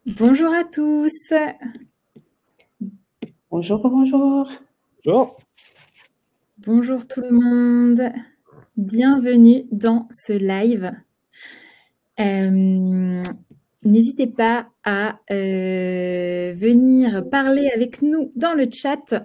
Bonjour à tous. Bonjour, bonjour. Bonjour. Bonjour tout le monde. Bienvenue dans ce live. N'hésitez pas à venir parler avec nous dans le chat.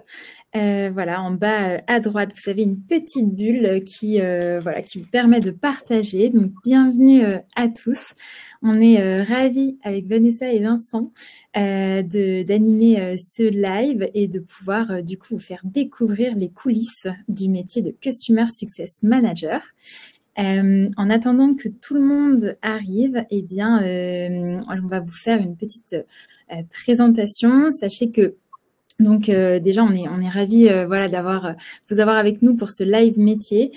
Voilà, en bas à droite, vous avez une petite bulle qui vous permet de partager. Donc, bienvenue à tous. On est ravis avec Vanessa et Vincent d'animer ce live et de pouvoir du coup vous faire découvrir les coulisses du métier de Customer Success Manager. En attendant que tout le monde arrive, eh bien, on va vous faire une petite présentation. Sachez que donc déjà on est ravis d'avoir vous avoir avec nous pour ce live métier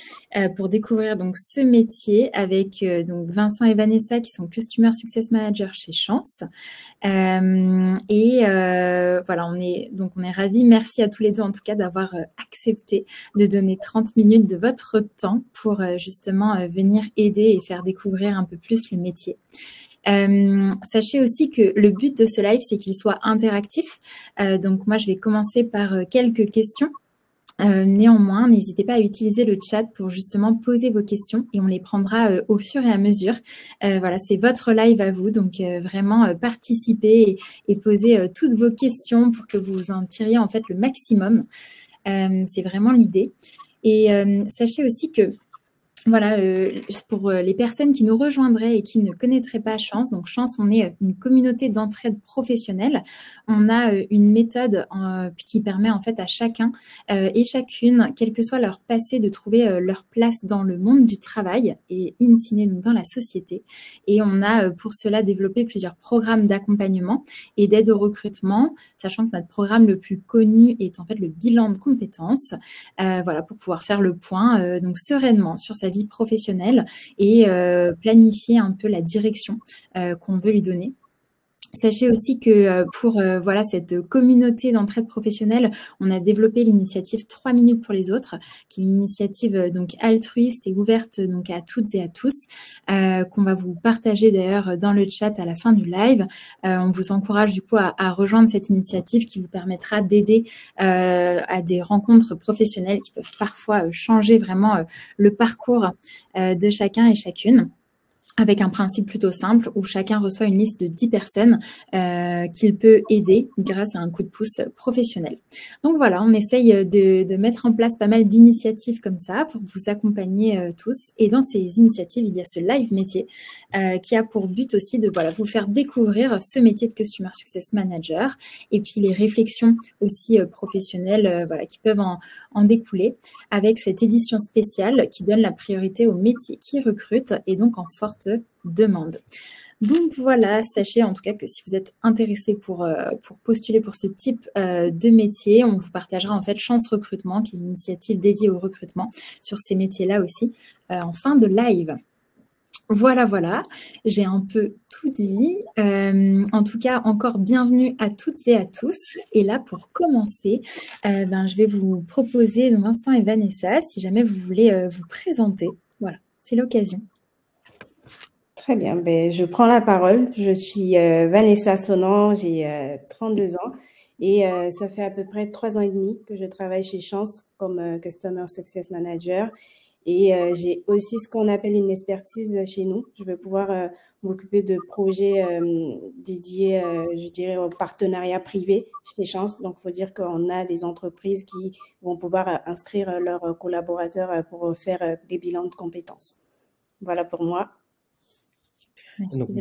pour découvrir donc ce métier avec donc Vincent et Vanessa qui sont Customer Success Manager chez Chance. On est ravis. Merci à tous les deux en tout cas d'avoir accepté de donner 30 minutes de votre temps pour justement venir aider et faire découvrir un peu plus le métier. Sachez aussi que le but de ce live, c'est qu'il soit interactif. Donc moi, je vais commencer par quelques questions. Néanmoins, n'hésitez pas à utiliser le chat pour justement poser vos questions et on les prendra au fur et à mesure. Voilà, c'est votre live à vous, donc vraiment participez et posez toutes vos questions pour que vous en tiriez en fait le maximum. C'est vraiment l'idée. Et sachez aussi que voilà, pour les personnes qui nous rejoindraient et qui ne connaîtraient pas Chance, donc Chance, on est une communauté d'entraide professionnelle. On a une méthode qui permet en fait à chacun et chacune, quel que soit leur passé, de trouver leur place dans le monde du travail et in fine donc dans la société. Et on a pour cela développé plusieurs programmes d'accompagnement et d'aide au recrutement, sachant que notre programme le plus connu est en fait le bilan de compétences, voilà, pour pouvoir faire le point donc sereinement sur sa vie professionnelle et planifier un peu la direction qu'on veut lui donner. Sachez aussi que pour cette communauté d'entraide professionnelle, on a développé l'initiative 3 minutes pour les autres, qui est une initiative donc altruiste et ouverte donc à toutes et à tous, qu'on va vous partager d'ailleurs dans le chat à la fin du live. On vous encourage du coup à rejoindre cette initiative qui vous permettra d'aider à des rencontres professionnelles qui peuvent parfois changer vraiment le parcours de chacun et chacune, avec un principe plutôt simple où chacun reçoit une liste de 10 personnes qu'il peut aider grâce à un coup de pouce professionnel. Donc voilà, on essaye de mettre en place pas mal d'initiatives comme ça pour vous accompagner tous. Et dans ces initiatives, il y a ce live métier qui a pour but aussi de vous faire découvrir ce métier de Customer Success Manager et puis les réflexions aussi professionnelles qui peuvent en découler, avec cette édition spéciale qui donne la priorité aux métiers qui recrutent et donc en forte demande. Donc voilà, sachez en tout cas que si vous êtes intéressé pour postuler pour ce type de métier, on vous partagera en fait Chance Recrutement, qui est une initiative dédiée au recrutement sur ces métiers-là aussi, en fin de live. Voilà, j'ai un peu tout dit. En tout cas, encore bienvenue à toutes et à tous. Et là, pour commencer, je vais vous proposer Vincent et Vanessa, si jamais vous voulez vous présenter. Voilà, c'est l'occasion. Très bien, je prends la parole. Je suis Vanessa Sonan, j'ai 32 ans et ça fait à peu près 3 ans et demi que je travaille chez Chance comme Customer Success Manager. Et j'ai aussi ce qu'on appelle une expertise chez nous. Je vais pouvoir m'occuper de projets dédiés, je dirais, au partenariat privé chez Chance. Donc, il faut dire qu'on a des entreprises qui vont pouvoir inscrire leurs collaborateurs pour faire des bilans de compétences. Voilà pour moi. Merci.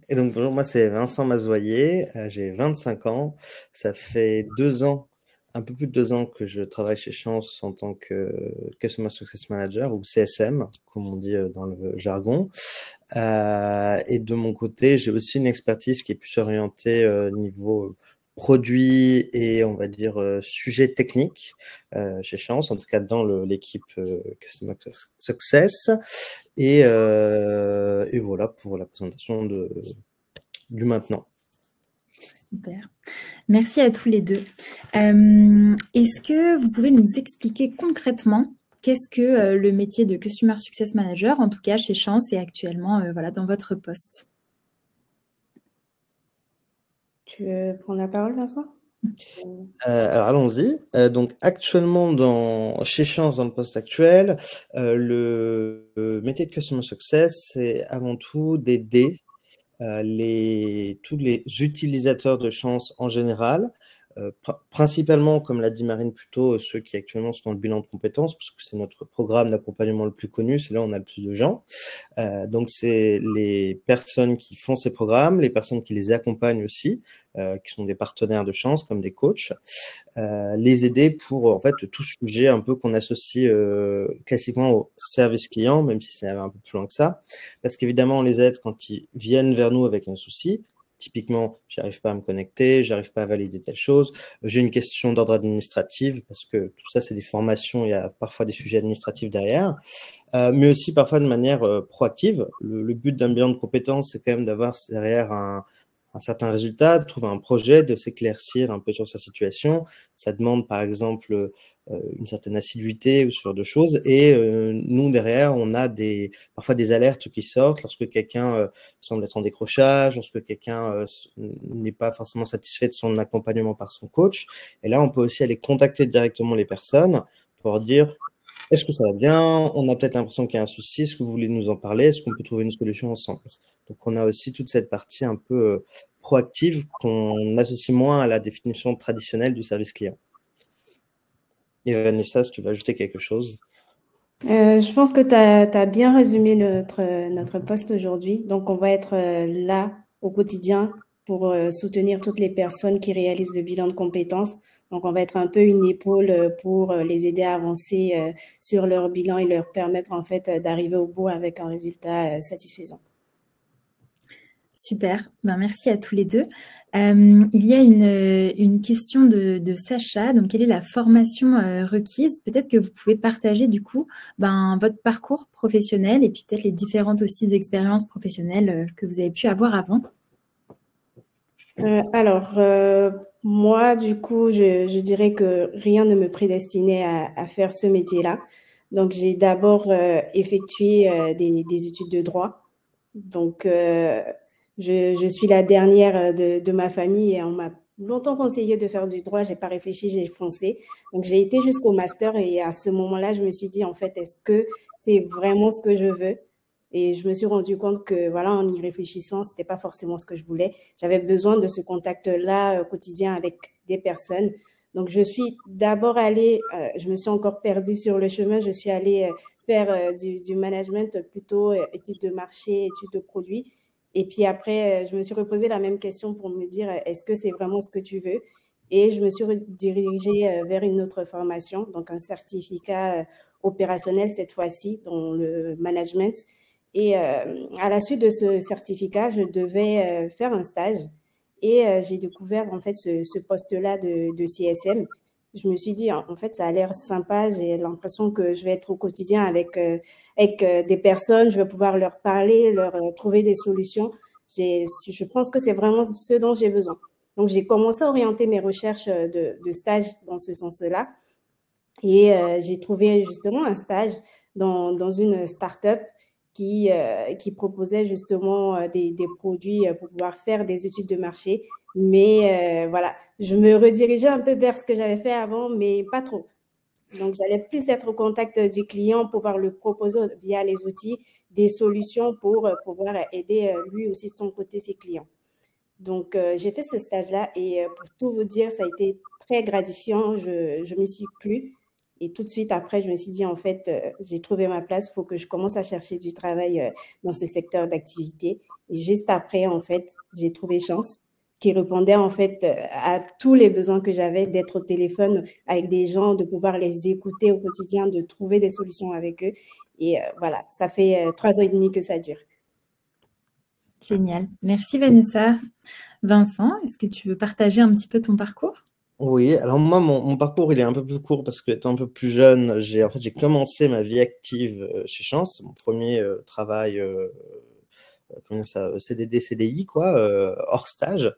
Donc bonjour, moi c'est Vincent Mazoyer, j'ai 25 ans. Ça fait 2 ans, un peu plus de 2 ans que je travaille chez Chance en tant que Customer Success Manager ou CSM, comme on dit dans le jargon. Et de mon côté, j'ai aussi une expertise qui est plus orientée niveau produit et on va dire sujet technique chez Chance, en tout cas dans l'équipe Customer Success. Et voilà pour la présentation du maintenant. Super. Merci à tous les deux. Est-ce que vous pouvez nous expliquer concrètement qu'est-ce que le métier de Customer Success Manager, en tout cas chez Chance et actuellement dans votre poste? Tu veux prendre la parole, Vincent? Alors allons-y. Donc actuellement chez Chance, dans le poste actuel, le métier de Customer Success, c'est avant tout d'aider tous les utilisateurs de Chance en général, principalement, comme l'a dit Marine plus tôt, ceux qui actuellement sont dans le bilan de compétences, parce que c'est notre programme d'accompagnement le plus connu, c'est là où on a le plus de gens. Donc, c'est les personnes qui font ces programmes, les personnes qui les accompagnent aussi, qui sont des partenaires de Chance, comme des coachs, les aider pour, en fait, tout sujet un peu qu'on associe classiquement au service client, même si c'est un peu plus loin que ça. Parce qu'évidemment, on les aide quand ils viennent vers nous avec un souci. Typiquement, j'arrive pas à me connecter, j'arrive pas à valider telle chose, j'ai une question d'ordre administratif, parce que tout ça, c'est des formations, il y a parfois des sujets administratifs derrière, mais aussi parfois de manière proactive. Le but d'un bilan de compétences, c'est quand même d'avoir derrière un certain résultat, de trouver un projet, de s'éclaircir un peu sur sa situation. Ça demande, par exemple, une certaine assiduité ou ce genre de choses. Et nous, derrière, on a parfois des alertes qui sortent lorsque quelqu'un semble être en décrochage, lorsque quelqu'un n'est pas forcément satisfait de son accompagnement par son coach. Et là, on peut aussi aller contacter directement les personnes pour dire: est-ce que ça va bien? On a peut-être l'impression qu'il y a un souci. Est-ce que vous voulez nous en parler? Est-ce qu'on peut trouver une solution ensemble? Donc, on a aussi toute cette partie un peu proactive qu'on associe moins à la définition traditionnelle du service client. Et Vanessa, si tu veux ajouter quelque chose? Je pense que tu as bien résumé notre poste aujourd'hui. Donc, on va être là au quotidien pour soutenir toutes les personnes qui réalisent le bilan de compétences. Donc, on va être un peu une épaule pour les aider à avancer sur leur bilan et leur permettre en fait d'arriver au bout avec un résultat satisfaisant. Super, ben, merci à tous les deux. Il y a une question de Sacha. Donc, quelle est la formation requise? Peut-être que vous pouvez partager du coup votre parcours professionnel et puis peut-être les différentes aussi expériences professionnelles que vous avez pu avoir avant. Moi, du coup, je dirais que rien ne me prédestinait à faire ce métier-là. Donc, j'ai d'abord effectué des études de droit. Donc, je suis la dernière de ma famille et on m'a longtemps conseillé de faire du droit. J'ai pas réfléchi, j'ai foncé. Donc, j'ai été jusqu'au master et à ce moment-là, je me suis dit, en fait, est-ce que c'est vraiment ce que je veux? Et je me suis rendu compte que, voilà, en y réfléchissant, c'était pas forcément ce que je voulais. J'avais besoin de ce contact-là quotidien avec des personnes. Donc, je suis d'abord allée, je me suis encore perdue sur le chemin. Je suis allée faire du management, plutôt études de marché, études de produits. Et puis après, je me suis reposé la même question pour me dire, est-ce que c'est vraiment ce que tu veux? Et je me suis dirigée vers une autre formation, donc un certificat opérationnel cette fois-ci dans le management. Et à la suite de ce certificat, je devais faire un stage et j'ai découvert en fait ce poste-là de CSM. Je me suis dit, en fait, ça a l'air sympa. J'ai l'impression que je vais être au quotidien avec des personnes. Je vais pouvoir leur parler, leur trouver des solutions. Je pense que c'est vraiment ce dont j'ai besoin. Donc, j'ai commencé à orienter mes recherches de stage dans ce sens-là. Et j'ai trouvé justement un stage dans une start-up qui proposait justement des produits pour pouvoir faire des études de marché. Mais voilà, je me redirigeais un peu vers ce que j'avais fait avant, mais pas trop. Donc, j'allais plus être au contact du client, pouvoir lui proposer via les outils des solutions pour pouvoir aider lui aussi de son côté ses clients. Donc, j'ai fait ce stage-là et pour tout vous dire, ça a été très gratifiant. Je m'y suis plu. Et tout de suite après, je me suis dit, en fait, j'ai trouvé ma place. Il faut que je commence à chercher du travail dans ce secteur d'activité. Et juste après, en fait, j'ai trouvé Chance qui répondait en fait à tous les besoins que j'avais d'être au téléphone avec des gens, de pouvoir les écouter au quotidien, de trouver des solutions avec eux. Et voilà, ça fait 3 ans et demi que ça dure. Génial. Merci Vanessa. Vincent, est-ce que tu veux partager un petit peu ton parcours? Oui, alors moi, mon parcours, il est un peu plus court parce que étant un peu plus jeune, j'ai commencé ma vie active chez Chance. C'est mon premier travail, comment ça, CDD, CDI, quoi, hors stage.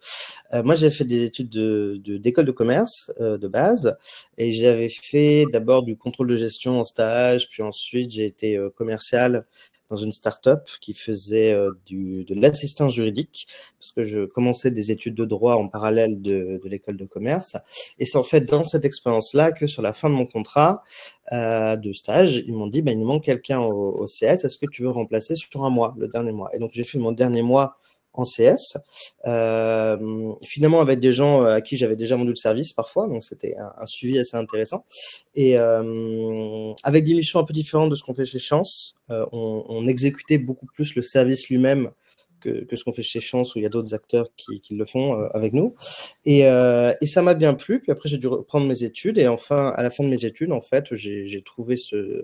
Moi, j'ai fait des études d'école de commerce de base et j'avais fait d'abord du contrôle de gestion en stage, puis ensuite j'ai été commercial dans une start-up qui faisait de l'assistance juridique, parce que je commençais des études de droit en parallèle de l'école de commerce. Et c'est en fait dans cette expérience-là que sur la fin de mon contrat de stage, ils m'ont dit, il nous manque quelqu'un au CS, est-ce que tu veux remplacer sur un mois, le dernier mois? Et donc, j'ai fait mon dernier mois en CS, finalement avec des gens à qui j'avais déjà vendu le service parfois, donc c'était un suivi assez intéressant. Et avec des missions un peu différentes de ce qu'on fait chez Chance, on exécutait beaucoup plus le service lui-même que ce qu'on fait chez Chance, où il y a d'autres acteurs qui le font avec nous. Et ça m'a bien plu. Puis après, j'ai dû reprendre mes études. Et enfin, à la fin de mes études, en fait, j'ai trouvé ce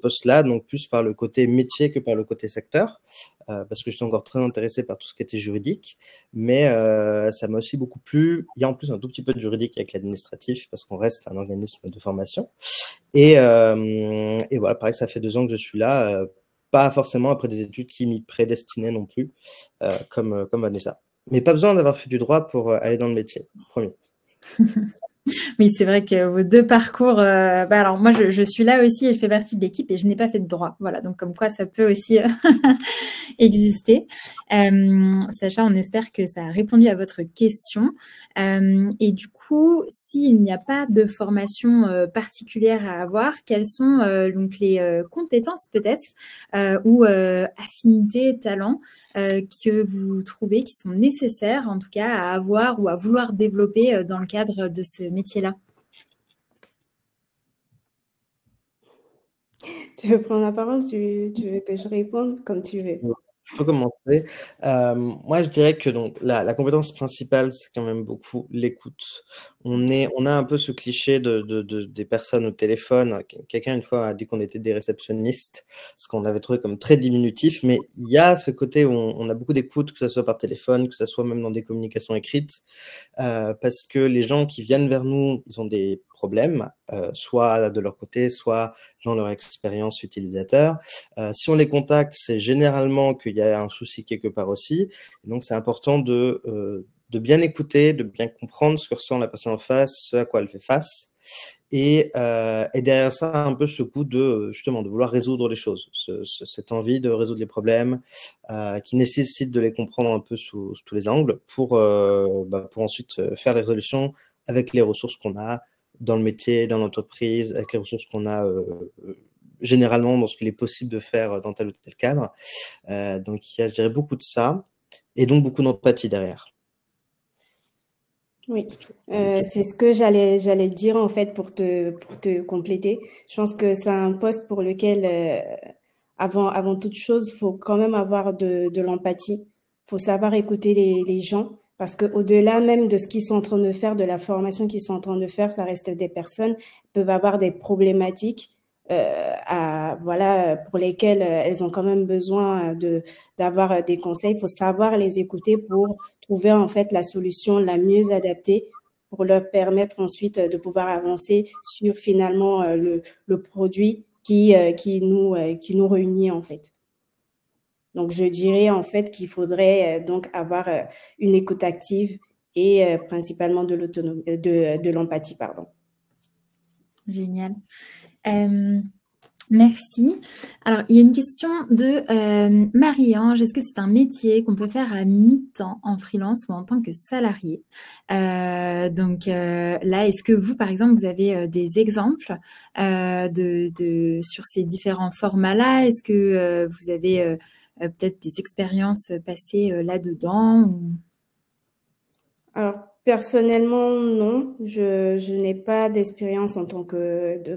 poste-là, donc plus par le côté métier que par le côté secteur, parce que j'étais encore très intéressé par tout ce qui était juridique. Mais ça m'a aussi beaucoup plu. Il y a en plus un tout petit peu de juridique avec l'administratif, parce qu'on reste un organisme de formation. Et voilà, pareil, ça fait 2 ans que je suis là. Pas forcément après des études qui m'y prédestinaient non plus, comme Vanessa. Mais pas besoin d'avoir fait du droit pour aller dans le métier, promis. Oui, c'est vrai que vos 2 parcours, alors moi je suis là aussi et je fais partie de l'équipe et je n'ai pas fait de droit. Voilà, donc comme quoi ça peut aussi exister. Sacha, on espère que ça a répondu à votre question. Et du coup, s'il n'y a pas de formation particulière à avoir, quelles sont donc les compétences peut-être ou affinités, talents que vous trouvez qui sont nécessaires en tout cas à avoir ou à vouloir développer dans le cadre de ce métier-là? Tu veux prendre la parole? Tu veux que je réponde comme tu veux? Je peux commencer. Moi, je dirais que donc la compétence principale, c'est quand même beaucoup l'écoute. On a un peu ce cliché des personnes au téléphone. Quelqu'un une fois a dit qu'on était des réceptionnistes, ce qu'on avait trouvé comme très diminutif, mais il y a ce côté où on a beaucoup d'écoute, que ce soit par téléphone, que ce soit même dans des communications écrites, parce que les gens qui viennent vers nous, ils ont des problèmes, soit de leur côté, soit dans leur expérience utilisateur. Si on les contacte, c'est généralement qu'il y a un souci quelque part aussi. Et donc, c'est important de bien écouter, de bien comprendre ce que ressent la personne en face, ce à quoi elle fait face. Et derrière ça, un peu ce goût justement, de vouloir résoudre les choses, cette envie de résoudre les problèmes qui nécessite de les comprendre un peu sous tous les angles pour ensuite faire les résolutions avec les ressources qu'on a dans le métier, dans l'entreprise, avec les ressources qu'on a généralement dans ce qu'il est possible de faire dans tel ou tel cadre. Donc, il y a, je dirais, beaucoup de ça et donc beaucoup d'empathie derrière. Oui, c'est ce que j'allais dire en fait pour te compléter. Je pense que c'est un poste pour lequel, avant toute chose, faut quand même avoir de l'empathie. Faut savoir écouter les gens parce que au-delà même de ce qu'ils sont en train de faire, de la formation qu'ils sont en train de faire, ça reste des personnes qui peuvent avoir des problématiques pour lesquelles elles ont quand même besoin d'avoir des conseils. Il faut savoir les écouter pour trouver en fait la solution la mieux adaptée pour leur permettre ensuite de pouvoir avancer sur finalement le produit qui nous réunit en fait. Donc je dirais en fait qu'il faudrait donc avoir une écoute active et principalement de l'autonomie, de l'empathie, pardon. Génial. Merci. Alors, il y a une question de Marie-Ange. Est-ce que c'est un métier qu'on peut faire à mi-temps en freelance ou en tant que salarié? Donc là, est-ce que vous, par exemple, vous avez des exemples sur ces différents formats-là? Est-ce que vous avez peut-être des expériences passées là-dedans Alors, personnellement, non. Je n'ai pas d'expérience en tant que de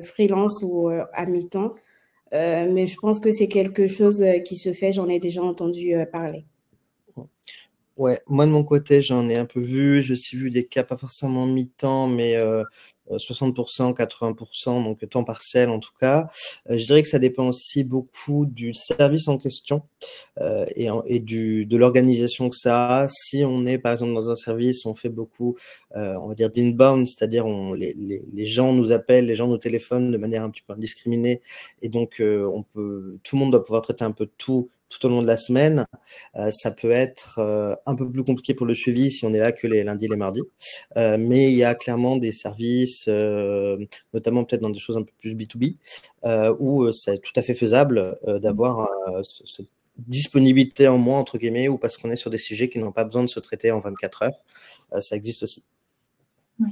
freelance ou à mi-temps. Mais je pense que c'est quelque chose qui se fait. J'en ai déjà entendu parler. Ouais, moi de mon côté, j'en ai un peu vu. J'ai aussi vu des cas pas forcément mi-temps, mais 60%, 80%, donc temps partiel en tout cas. Je dirais que ça dépend aussi beaucoup du service en question et de l'organisation que ça a. Si on est par exemple dans un service, on fait beaucoup, on va dire d'inbound, c'est-à-dire les gens nous appellent, les gens nous téléphonent de manière un petit peu indiscriminée, et donc tout le monde doit pouvoir traiter un peu de tout tout au long de la semaine, ça peut être un peu plus compliqué pour le suivi si on est là que les lundis, les mardis. Mais il y a clairement des services, notamment peut-être dans des choses un peu plus B2B, où c'est tout à fait faisable d'avoir cette disponibilité en moins, entre guillemets, ou parce qu'on est sur des sujets qui n'ont pas besoin de se traiter en 24 heures. Ça existe aussi. Oui.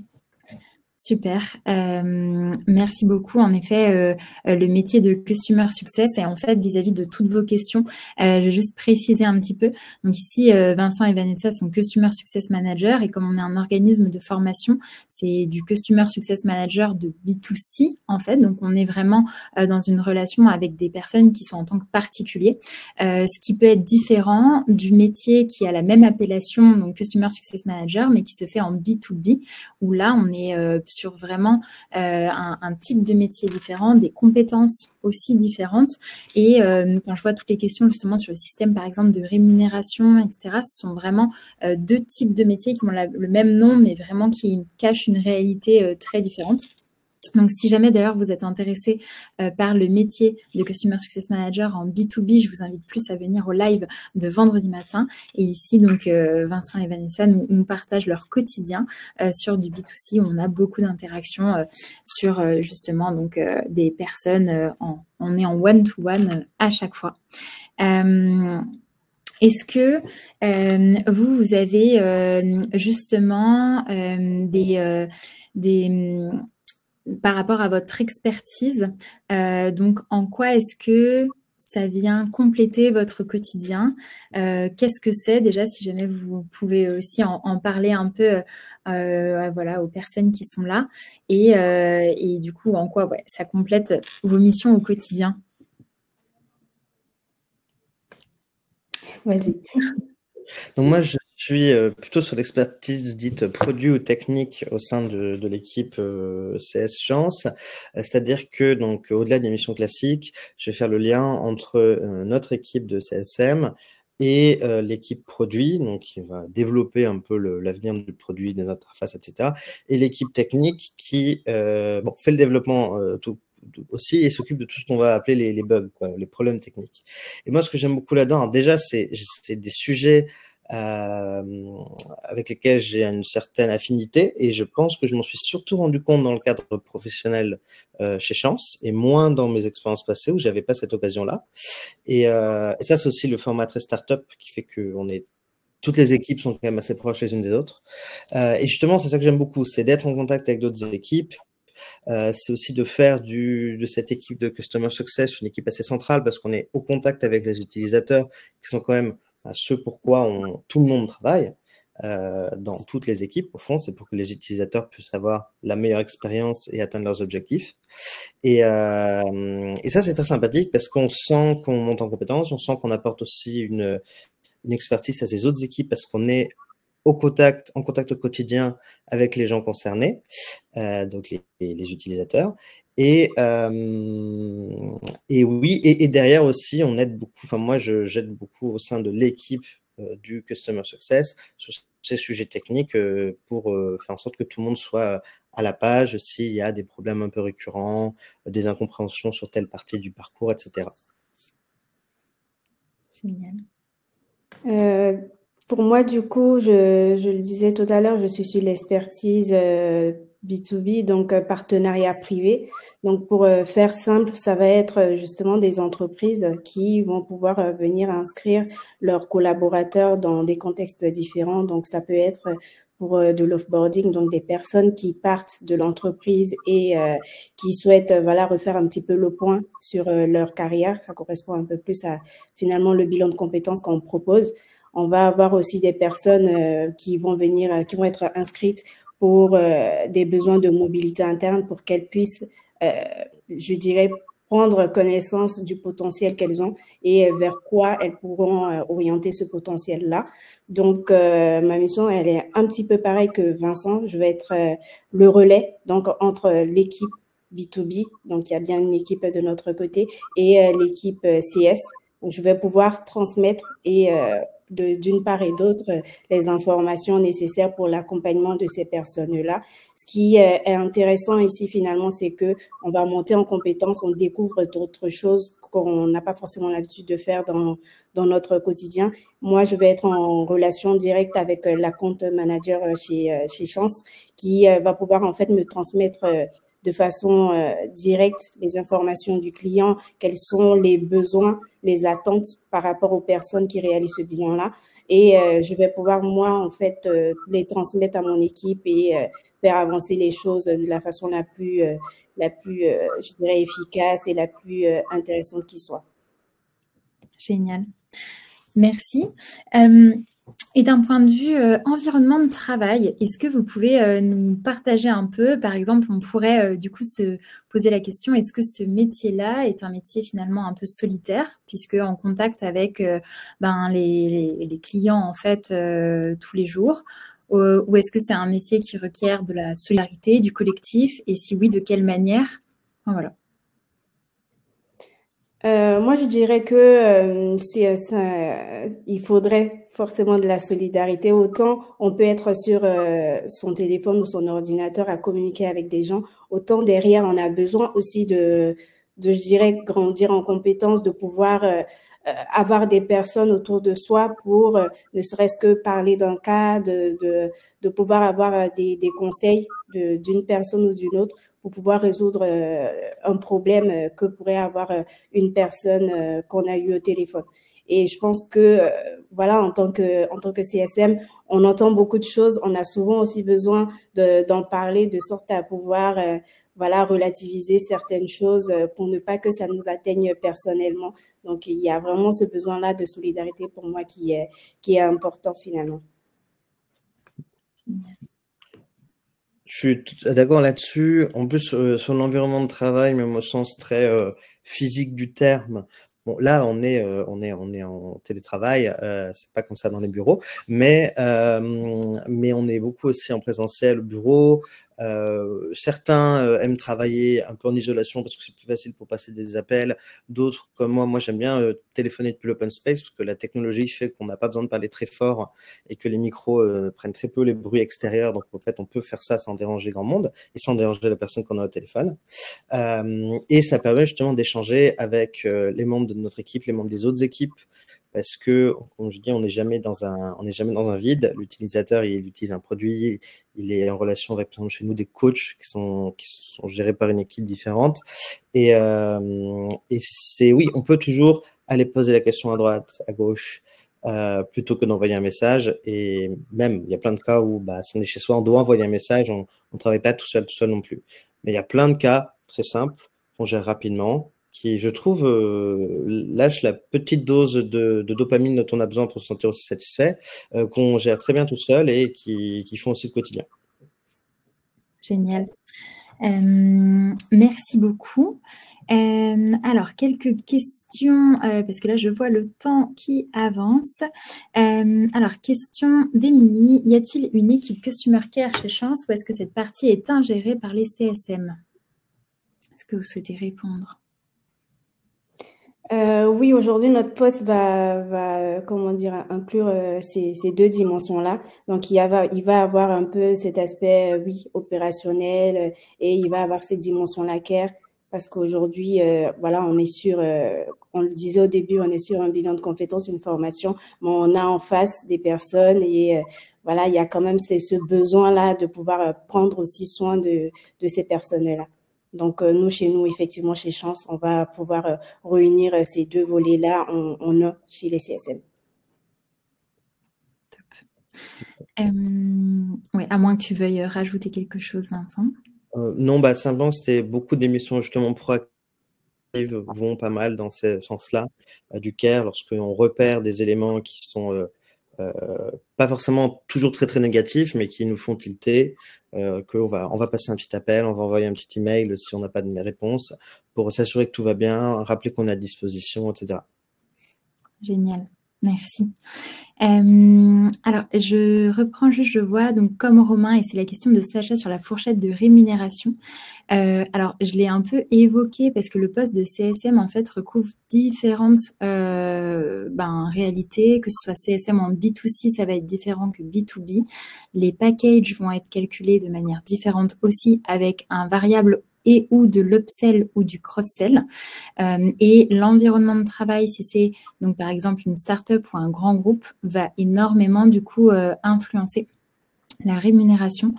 Super, merci beaucoup. En effet, le métier de Customer Success est en fait vis-à-vis de toutes vos questions. Je vais juste préciser un petit peu. Donc ici, Vincent et Vanessa sont Customer Success Manager et comme on est un organisme de formation, c'est du Customer Success Manager de B2C en fait. Donc on est vraiment dans une relation avec des personnes qui sont en tant que particuliers, ce qui peut être différent du métier qui a la même appellation, donc Customer Success Manager, mais qui se fait en B2B, où là on est sur vraiment un type de métier différent, des compétences aussi différentes. Et quand je vois toutes les questions justement sur le système, par exemple, de rémunération, etc., ce sont vraiment deux types de métiers qui ont le même nom, mais vraiment qui cachent une réalité très différente. Donc, si jamais d'ailleurs vous êtes intéressé par le métier de Customer Success Manager en B2B, je vous invite plus à venir au live de vendredi matin. Et ici, donc, Vincent et Vanessa nous partagent leur quotidien sur du B2C où on a beaucoup d'interactions sur justement donc des personnes. On est en one-to-one à chaque fois. Est-ce que vous avez justement par rapport à votre expertise, donc en quoi est-ce que ça vient compléter votre quotidien? Qu'est-ce que c'est déjà, si jamais vous pouvez aussi en parler un peu voilà, aux personnes qui sont là et du coup, en quoi ça complète vos missions au quotidien? Vas-y. Donc moi, je suis plutôt sur l'expertise dite produit ou technique au sein de l'équipe CS Chance. C'est-à-dire que donc au-delà des missions classiques, je vais faire le lien entre notre équipe de CSM et l'équipe produit, donc qui va développer un peu l'avenir du produit, des interfaces, etc. Et l'équipe technique qui fait le développement aussi et s'occupe de tout ce qu'on va appeler les bugs, quoi, les problèmes techniques. Et moi, ce que j'aime beaucoup là-dedans, déjà, c'est des sujets avec lesquels j'ai une certaine affinité et je pense que je m'en suis surtout rendu compte dans le cadre professionnel chez Chance et moins dans mes expériences passées où j'avais pas cette occasion-là. Et ça, c'est aussi le format très start-up qui fait que toutes les équipes sont quand même assez proches les unes des autres. Et justement, c'est ça que j'aime beaucoup, c'est d'être en contact avec d'autres équipes. C'est aussi de faire de cette équipe de Customer Success une équipe assez centrale parce qu'on est au contact avec les utilisateurs qui sont quand même ce pourquoi tout le monde travaille dans toutes les équipes. Au fond, c'est pour que les utilisateurs puissent avoir la meilleure expérience et atteindre leurs objectifs. Et ça, c'est très sympathique parce qu'on sent qu'on monte en compétence, on sent qu'on apporte aussi une expertise à ces autres équipes parce qu'on est en contact au quotidien avec les gens concernés, donc les utilisateurs. Et oui, et derrière aussi, on aide beaucoup. Enfin, moi, j'aide beaucoup au sein de l'équipe du Customer Success sur ces sujets techniques pour faire en sorte que tout le monde soit à la page s'il y a des problèmes un peu récurrents, des incompréhensions sur telle partie du parcours, etc. Génial. Pour moi, du coup, je le disais tout à l'heure, je suis sur l'expertise B2B, donc partenariat privé. Donc, pour faire simple, ça va être justement des entreprises qui vont pouvoir venir inscrire leurs collaborateurs dans des contextes différents. Donc, ça peut être pour de l'offboarding, donc des personnes qui partent de l'entreprise et qui souhaitent voilà, refaire un petit peu le point sur leur carrière. Ça correspond un peu plus à finalement le bilan de compétences qu'on propose. On va avoir aussi des personnes qui vont venir, qui vont être inscrites pour des besoins de mobilité interne pour qu'elles puissent, je dirais, prendre connaissance du potentiel qu'elles ont et vers quoi elles pourront orienter ce potentiel-là. Donc, ma mission, elle est un petit peu pareille que Vincent. Je vais être le relais donc entre l'équipe B2B, donc il y a bien une équipe de notre côté, et l'équipe CS. Donc, je vais pouvoir transmettre et d'une part et d'autre les informations nécessaires pour l'accompagnement de ces personnes-là. Ce qui est intéressant ici finalement, c'est que on va monter en compétences, on découvre d'autres choses qu'on n'a pas forcément l'habitude de faire dans notre quotidien. Moi, je vais être en relation directe avec la compte manager chez Chance qui va pouvoir en fait me transmettre de façon directe les informations du client, quels sont les besoins, les attentes par rapport aux personnes qui réalisent ce bilan-là. Et je vais pouvoir, moi, en fait, les transmettre à mon équipe et faire avancer les choses de la façon la plus je dirais, efficace et la plus intéressante qui soit. Génial. Merci. Et d'un point de vue environnement de travail, est-ce que vous pouvez nous partager un peu, par exemple, on pourrait du coup se poser la question, est-ce que ce métier-là est un métier finalement un peu solitaire, puisque en contact avec les clients en fait tous les jours, ou est-ce que c'est un métier qui requiert de la solidarité, du collectif, et si oui, de quelle manière? Voilà. Moi, je dirais que il faudrait forcément de la solidarité. Autant on peut être sur son téléphone ou son ordinateur à communiquer avec des gens, autant derrière on a besoin aussi je dirais, grandir en compétences, de pouvoir avoir des personnes autour de soi pour ne serait-ce que parler d'un cas, de pouvoir avoir des conseils d'une personne ou d'une autre pour pouvoir résoudre un problème que pourrait avoir une personne qu'on a eu au téléphone. Et je pense que voilà, en tant que CSM, on entend beaucoup de choses. On a souvent aussi besoin d'en parler de sorte à pouvoir voilà, relativiser certaines choses pour ne pas que ça nous atteigne personnellement. Donc il y a vraiment ce besoin-là de solidarité pour moi qui est important finalement. Je suis d'accord là-dessus. En plus, sur l'environnement de travail, même au sens très physique du terme. Bon, là, on est en télétravail. C'est pas comme ça dans les bureaux, mais on est beaucoup aussi en présentiel au bureau. Certains aiment travailler un peu en isolation parce que c'est plus facile pour passer des appels. D'autres, comme moi j'aime bien téléphoner depuis l'open space parce que la technologie fait qu'on n'a pas besoin de parler très fort et que les micros prennent très peu les bruits extérieurs. Donc en fait, on peut faire ça sans déranger grand monde et sans déranger la personne qu'on a au téléphone. Et ça permet justement d'échanger avec les membres de notre équipe, les membres des autres équipes. Parce que, comme je dis, on n'est jamais dans un vide. L'utilisateur, il utilise un produit, il est en relation avec, par exemple, chez nous, des coachs qui sont gérés par une équipe différente. Et oui, on peut toujours aller poser la question à droite, à gauche, plutôt que d'envoyer un message. Et même, il y a plein de cas où, si on est chez soi, on doit envoyer un message, on ne travaille pas tout seul non plus. Mais il y a plein de cas très simples qu'on gère rapidement, qui, je trouve, lâche la petite dose de dopamine dont on a besoin pour se sentir aussi satisfait, qu'on gère très bien tout seul et qui font aussi le quotidien. Génial. Merci beaucoup. Alors, quelques questions, parce que là, je vois le temps qui avance. Alors, question d'Émilie. Y a-t-il une équipe Customer Care chez Chance ou est-ce que cette partie est ingérée par les CSM? Est-ce que vous souhaitez répondre? Oui, aujourd'hui, notre poste va comment dire, inclure ces deux dimensions-là. Donc, il va avoir un peu cet aspect, oui, opérationnel, et il va avoir cette dimension-là care, parce qu'aujourd'hui, voilà, on est sur, on le disait au début, on est sur un bilan de compétences, une formation, mais on a en face des personnes et voilà, il y a quand même ce besoin-là de pouvoir prendre aussi soin de ces personnes-là. Donc, nous, chez nous, effectivement, chez Chance, on va pouvoir réunir ces deux volets-là en un chez les CSM. Top. Oui, à moins que tu veuilles rajouter quelque chose, Vincent. Non, simplement, c'était beaucoup d'émissions justement proactives vont pas mal dans ce sens-là, du care, lorsqu'on repère des éléments qui sont pas forcément toujours très très négatifs, mais qui nous font tilter, on va passer un petit appel, on va envoyer un petit email si on n'a pas de réponse, pour s'assurer que tout va bien, rappeler qu'on est à disposition, etc. Génial, merci. Alors, je reprends juste, je vois, donc comme Romain, et c'est la question de Sacha sur la fourchette de rémunération. Alors, je l'ai un peu évoqué parce que le poste de CSM, en fait, recouvre différentes réalités, que ce soit CSM en B2C, ça va être différent que B2B. Les packages vont être calculés de manière différente aussi avec un variable et ou de l'upsell ou du cross-sell. Et l'environnement de travail, si c'est donc par exemple une start-up ou un grand groupe, va énormément du coup influencer la rémunération.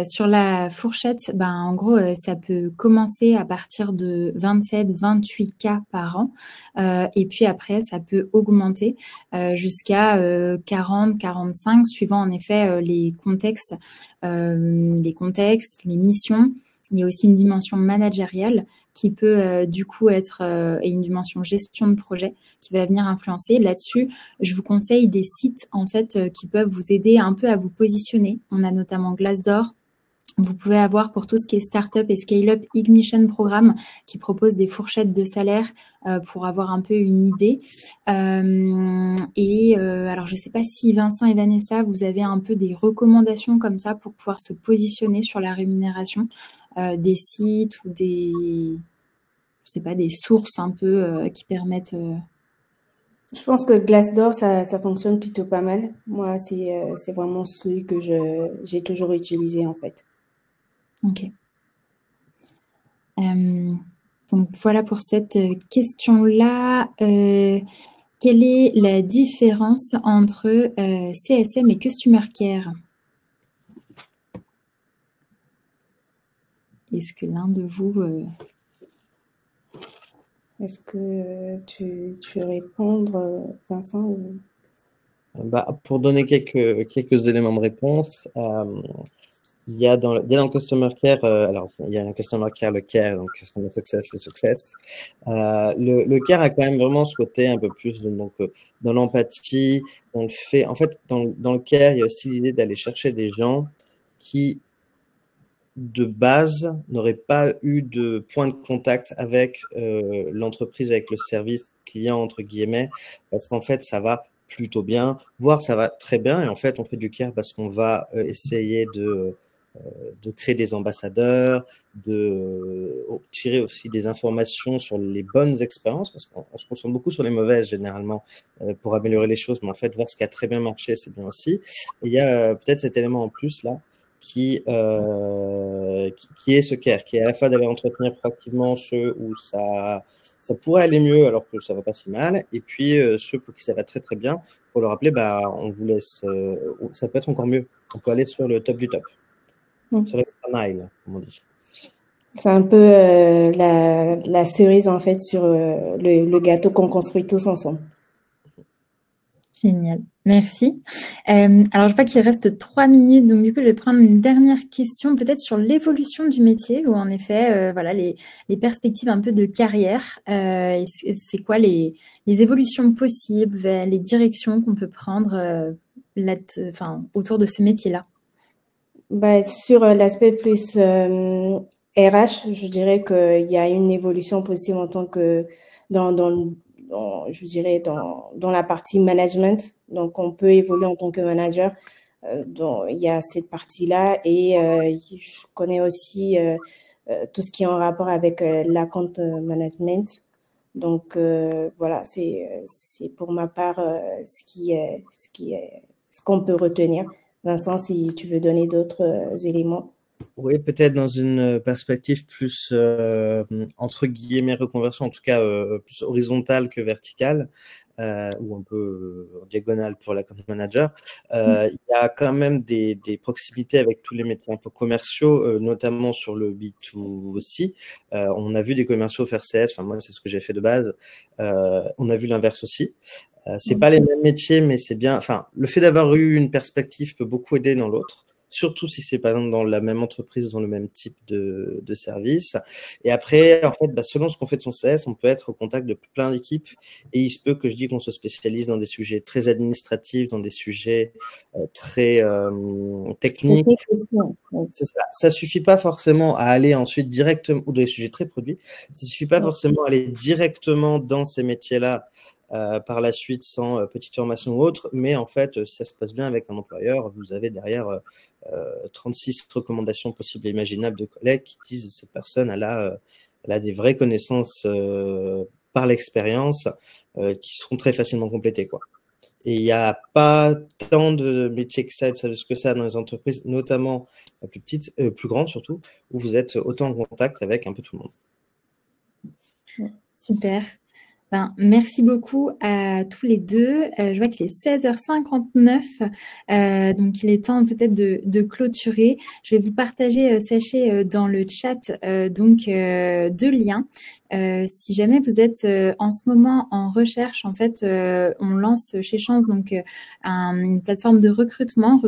Sur la fourchette, en gros, ça peut commencer à partir de 27-28 cas par an. Et puis après, ça peut augmenter jusqu'à 40-45, suivant en effet les contextes, les missions. Il y a aussi une dimension managériale qui peut du coup être et une dimension gestion de projet qui va venir influencer. Là-dessus, je vous conseille des sites en fait qui peuvent vous aider un peu à vous positionner. On a notamment Glassdoor. Vous pouvez avoir pour tout ce qui est Startup et Scale-up Ignition Programme qui propose des fourchettes de salaire pour avoir un peu une idée. Alors, je ne sais pas si Vincent et Vanessa, vous avez un peu des recommandations comme ça pour pouvoir se positionner sur la rémunération des sites ou des, je sais pas, des sources un peu qui permettent… Je pense que Glassdoor, ça fonctionne plutôt pas mal. Moi, c'est vraiment celui que j'ai toujours utilisé, en fait. Ok. Donc, voilà pour cette question-là. Quelle est la différence entre CSM et Customer Care? Est-ce que l'un de vous… Est-ce que tu veux répondre, Vincent ou... Pour donner quelques éléments de réponse, il y a dans le Customer Care, alors il y a un Customer Care, le Care, donc Customer Success, le Success. Le Care a quand même vraiment ce côté un peu plus dans l'empathie, dans le fait, en fait, dans le Care, il y a aussi l'idée d'aller chercher des gens qui, de base, n'auraient pas eu de point de contact avec l'entreprise, avec le service client, entre guillemets, parce qu'en fait, ça va plutôt bien, voire ça va très bien, et en fait, on fait du Care parce qu'on va essayer de créer des ambassadeurs, de tirer aussi des informations sur les bonnes expériences, parce qu'on se concentre beaucoup sur les mauvaises généralement pour améliorer les choses, mais en fait, voir ce qui a très bien marché, c'est bien aussi. Et il y a peut-être cet élément en plus là, qui est ce care, qui est à la fois d'aller entretenir proactivement ceux où ça pourrait aller mieux alors que ça va pas si mal, et puis ceux pour qui ça va très très bien, pour leur rappeler, on vous laisse, ça peut être encore mieux, on peut aller sur le top du top. Sur l'extra mile, comme on dit. C'est un peu la cerise, en fait, sur le gâteau qu'on construit tous ensemble. Génial, merci. Alors, je vois qu'il reste 3 minutes, donc du coup, je vais prendre une dernière question, peut-être sur l'évolution du métier, où en effet, voilà, les perspectives un peu de carrière. C'est quoi les évolutions possibles, les directions qu'on peut prendre autour de ce métier-là? Sur l'aspect plus RH, je dirais qu'il y a une évolution possible en tant que je dirais dans la partie management. Donc, on peut évoluer en tant que manager. Donc, il y a cette partie-là et je connais aussi tout ce qui est en rapport avec l'account management. Donc, voilà, c'est pour ma part ce qu'on peut retenir. Vincent, si tu veux donner d'autres éléments. Oui, peut-être dans une perspective plus, entre guillemets, reconversion, en tout cas plus horizontale que verticale, ou un peu diagonale pour la compte manager. Il y a quand même des proximités avec tous les métiers un peu commerciaux, notamment sur le B2C. On a vu des commerciaux faire CS, enfin moi c'est ce que j'ai fait de base. On a vu l'inverse aussi. C'est pas les mêmes métiers, mais c'est bien. Enfin, le fait d'avoir eu une perspective peut beaucoup aider dans l'autre. Surtout si c'est par exemple dans la même entreprise, dans le même type de service. Et après, en fait, selon ce qu'on fait de son CS, on peut être au contact de plein d'équipes. Et il se peut que je dis qu'on se spécialise dans des sujets très administratifs, dans des sujets très techniques. C'est ça. Ça suffit pas forcément à aller ensuite directement, ou dans des sujets très produits, ça suffit pas forcément à aller directement dans ces métiers-là par la suite sans petite formation ou autre, mais en fait, si ça se passe bien avec un employeur, vous avez derrière 36 recommandations possibles et imaginables de collègues qui disent cette personne, elle a des vraies connaissances par l'expérience qui seront très facilement complétées, quoi. Et il n'y a pas tant de métiers que ça dans les entreprises, notamment plus petites, plus grandes surtout, où vous êtes autant en contact avec un peu tout le monde. Super. Ben, merci beaucoup à tous les deux. Je vois qu'il est 16h59, donc il est temps peut-être de clôturer. Je vais vous partager, sachez, dans le chat donc 2 liens. Si jamais vous êtes en ce moment en recherche, en fait, on lance chez Chance donc une plateforme de recrutement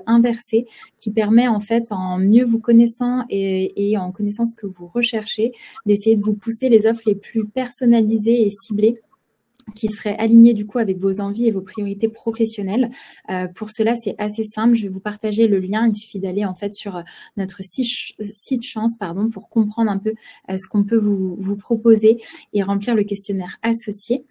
inversé, qui permet en fait, en mieux vous connaissant et en connaissant ce que vous recherchez, d'essayer de vous pousser les offres les plus personnalisées et ciblées, qui seraient alignées du coup avec vos envies et vos priorités professionnelles. Pour cela, c'est assez simple. Je vais vous partager le lien. Il suffit d'aller en fait sur notre site Chance, pour comprendre un peu ce qu'on peut vous proposer et remplir le questionnaire associé.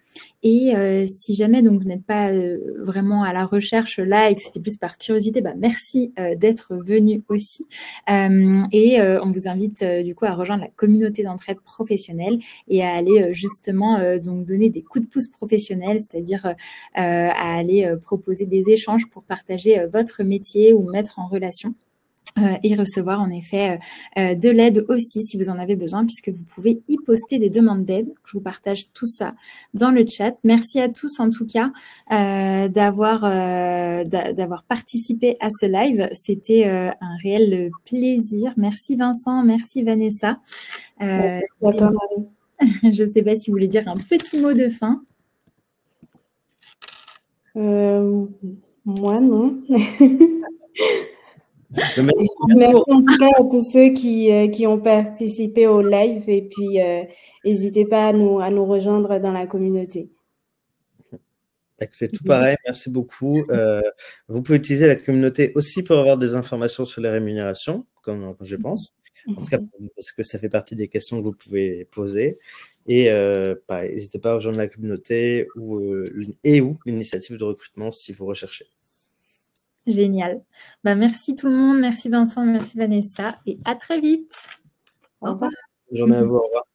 Et si jamais donc vous n'êtes pas vraiment à la recherche là et que c'était plus par curiosité, merci d'être venu aussi. On vous invite du coup à rejoindre la communauté d'entraide professionnelle et à aller justement donc donner des coups de pouce professionnels, c'est-à-dire à aller proposer des échanges pour partager votre métier ou mettre en relation. Et recevoir en effet de l'aide aussi si vous en avez besoin, puisque vous pouvez y poster des demandes d'aide. Je vous partage tout ça dans le chat. Merci à tous en tout cas d'avoir participé à ce live. C'était un réel plaisir. Merci Vincent, merci Vanessa. Merci à toi, Marie. Je ne sais pas si vous voulez dire un petit mot de fin. Moi, non. Merci en tout cas à tous ceux qui ont participé au live et puis n'hésitez pas à nous rejoindre dans la communauté. C'est tout pareil, merci beaucoup. Vous pouvez utiliser la communauté aussi pour avoir des informations sur les rémunérations, comme je pense. En tout cas, parce que ça fait partie des questions que vous pouvez poser. Et n'hésitez pas à rejoindre la communauté ou l'initiative de recrutement si vous recherchez. Génial. Merci tout le monde. Merci Vincent, merci Vanessa. Et à très vite. Au revoir. Bonne journée à vous. Au revoir.